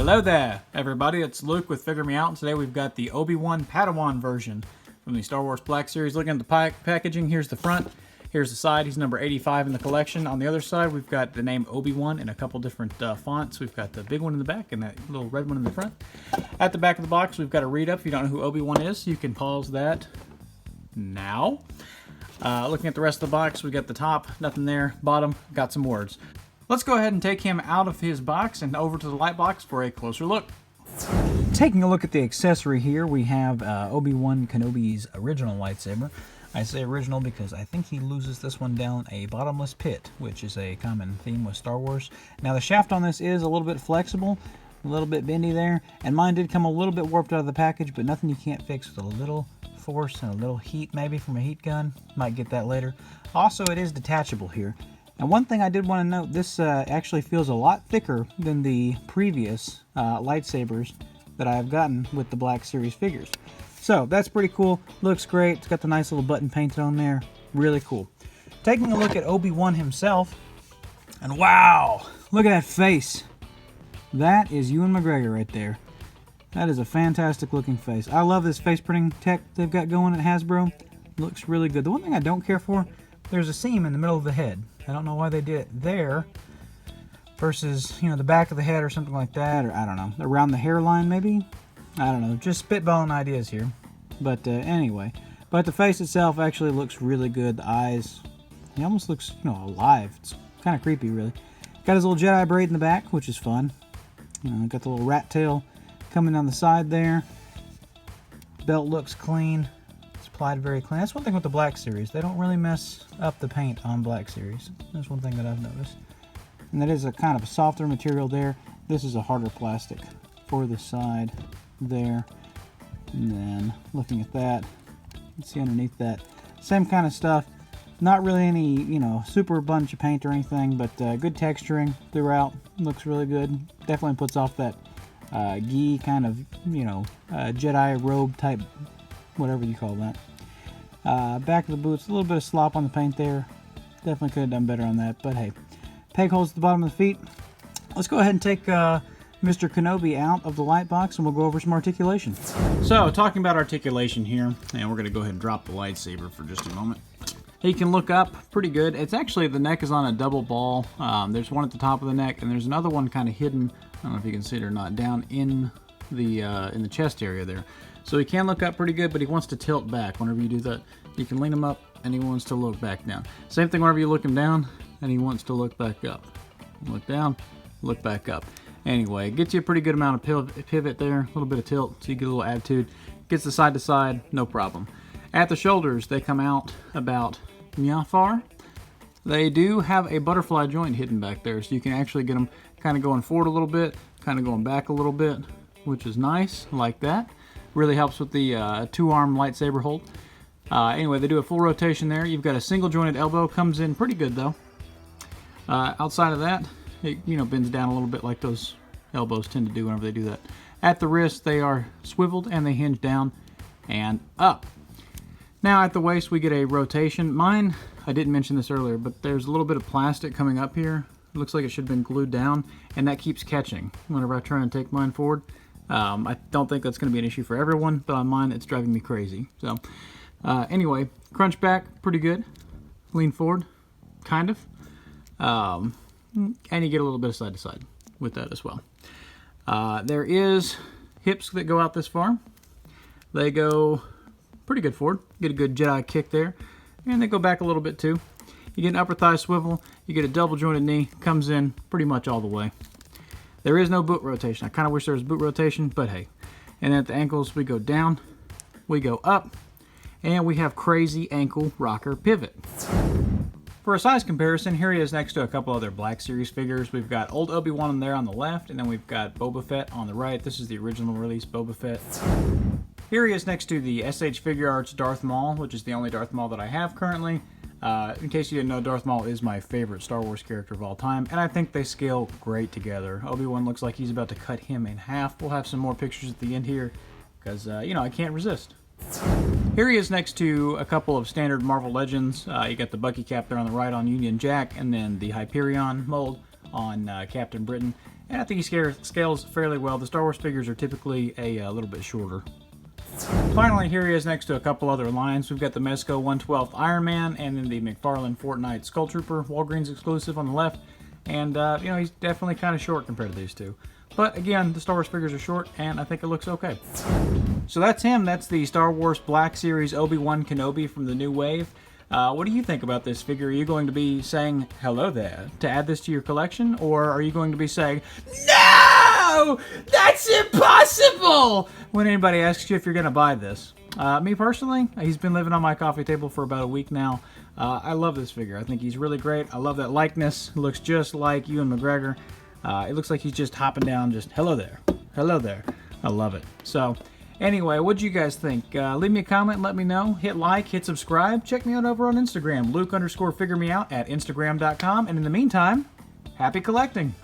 Hello there, everybody. It's Luke with Figure Me Out, and today we've got the Obi Wan Padawan version from the Star Wars Black Series. Looking at the packaging, here's the front, here's the side. He's number 85 in the collection. On the other side, we've got the name Obi Wan in a couple different fonts. We've got the big one in the back and that little red one in the front. At the back of the box, we've got a read-up. If you don't know who Obi Wan is, you can pause that now. Looking at the rest of the box, we got the top, nothing there. Bottom, got some words. Let's go ahead and take him out of his box and over to the light box for a closer look. Taking a look at the accessory here, we have Obi Wan Kenobi's original lightsaber. I say original because I think he loses this one down a bottomless pit, which is a common theme with Star Wars. Now the shaft on this is a little bit flexible, a little bit bendy there, and mine did come a little bit warped out of the package, but nothing you can't fix with a little force and a little heat maybe from a heat gun. Might get that later. Also, it is detachable here. And one thing I did want to note, this actually feels a lot thicker than the previous lightsabers that I've gotten with the Black Series figures. So that's pretty cool. Looks great. It's got the nice little button painted on there. Really cool. Taking a look at Obi-Wan himself, and wow, look at that face. That is Ewan McGregor right there. That is a fantastic looking face. I love this face printing tech they've got going at Hasbro. Looks really good. The one thing I don't care for, there's a seam in the middle of the head. I don't know why they did it there versus, you know, the back of the head or something like that, or I don't know, around the hairline maybe? I don't know, just spitballing ideas here. But anyway, but the face itself actually looks really good. The eyes, he almost looks, you know, alive. It's kind of creepy, really. Got his little Jedi braid in the back, which is fun. You know, got the little rat tail coming down the side there. Belt looks clean. Applied very clean. That's one thing with the Black Series. They don't really mess up the paint on Black Series. That's one thing that I've noticed. And that is a kind of a softer material there. This is a harder plastic for the side there. And then looking at that, you can see underneath that, same kind of stuff. Not really any, you know, super bunch of paint or anything, but good texturing throughout. Looks really good. Definitely puts off that gi kind of, you know, Jedi robe type, whatever you call that. Back of the boots, a little bit of slop on the paint there. Definitely could have done better on that, but hey. Peg holes at the bottom of the feet. Let's go ahead and take Mr. Kenobi out of the light box and we'll go over some articulation. So, talking about articulation here, and we're going to go ahead and drop the lightsaber for just a moment. He can look up pretty good. It's actually, the neck is on a double ball. There's one at the top of the neck, and there's another one kind of hidden, I don't know if you can see it or not, down in the chest area there. So he can look up pretty good, but he wants to tilt back whenever you do that. You can lean him up, and he wants to look back down. Same thing whenever you look him down, and he wants to look back up. Look down, look back up. Anyway, it gets you a pretty good amount of pivot there, a little bit of tilt, so you get a little attitude. Gets the side to side, no problem. At the shoulders, they come out about far. They do have a butterfly joint hidden back there, so you can actually get them kind of going forward a little bit, kind of going back a little bit, which is nice, like that. Really helps with the two-arm lightsaber hold. Anyway, they do a full rotation there. You've got a single jointed elbow, comes in pretty good though. Outside of that, it, you know, bends down a little bit like those elbows tend to do whenever they do that. At the wrist, they are swiveled and they hinge down and up. Now at the waist, we get a rotation. Mine, I didn't mention this earlier, but there's a little bit of plastic coming up here. It looks like it should have been glued down, and that keeps catching whenever I try and take mine forward. I don't think that's going to be an issue for everyone, but on mine it's driving me crazy. So anyway, crunch back, pretty good. Lean forward, kind of. And you get a little bit of side to side with that as well. There is hips that go out this far. They go pretty good forward. Get a good Jedi kick there. And they go back a little bit too. You get an upper thigh swivel. You get a double jointed knee. Comes in pretty much all the way. There is no boot rotation. I kind of wish there was boot rotation, but hey. And at the ankles, we go down, we go up, and we have crazy ankle rocker pivot. For a size comparison, here he is next to a couple other Black Series figures. We've got old Obi-Wan there on the left, and then we've got Boba Fett on the right. This is the original release Boba Fett. Here he is next to the SH Figure Arts Darth Maul, which is the only Darth Maul that I have currently. In case you didn't know, Darth Maul is my favorite Star Wars character of all time, and I think they scale great together. Obi-Wan looks like he's about to cut him in half. We'll have some more pictures at the end here, because, you know, I can't resist. Here he is next to a couple of standard Marvel Legends. You got the Bucky cap there on the right on Union Jack, and then the Hyperion mold on Captain Britain. and I think he scales fairly well. The Star Wars figures are typically a little bit shorter. Finally, here he is next to a couple other lines. We've got the Mezco 112th Iron Man, and then the McFarlane Fortnite Skull Trooper, Walgreens exclusive on the left. And, you know, he's definitely kind of short compared to these two. But, again, the Star Wars figures are short, and I think it looks okay. So that's him. That's the Star Wars Black Series Obi Wan Kenobi from the New Wave. What do you think about this figure? Are you going to be saying, hello there, to add this to your collection? Or are you going to be saying, no! That's impossible! When anybody asks you if you're going to buy this. Me personally, he's been living on my coffee table for about a week now. I love this figure. I think he's really great. I love that likeness. It looks just like Ewan McGregor. It looks like he's just hopping down, just hello there. Hello there. I love it. So, anyway, what do you guys think? Leave me a comment, let me know. Hit like, hit subscribe. Check me out over on Instagram, Luke_figuremeout at Instagram.com. And in the meantime, happy collecting.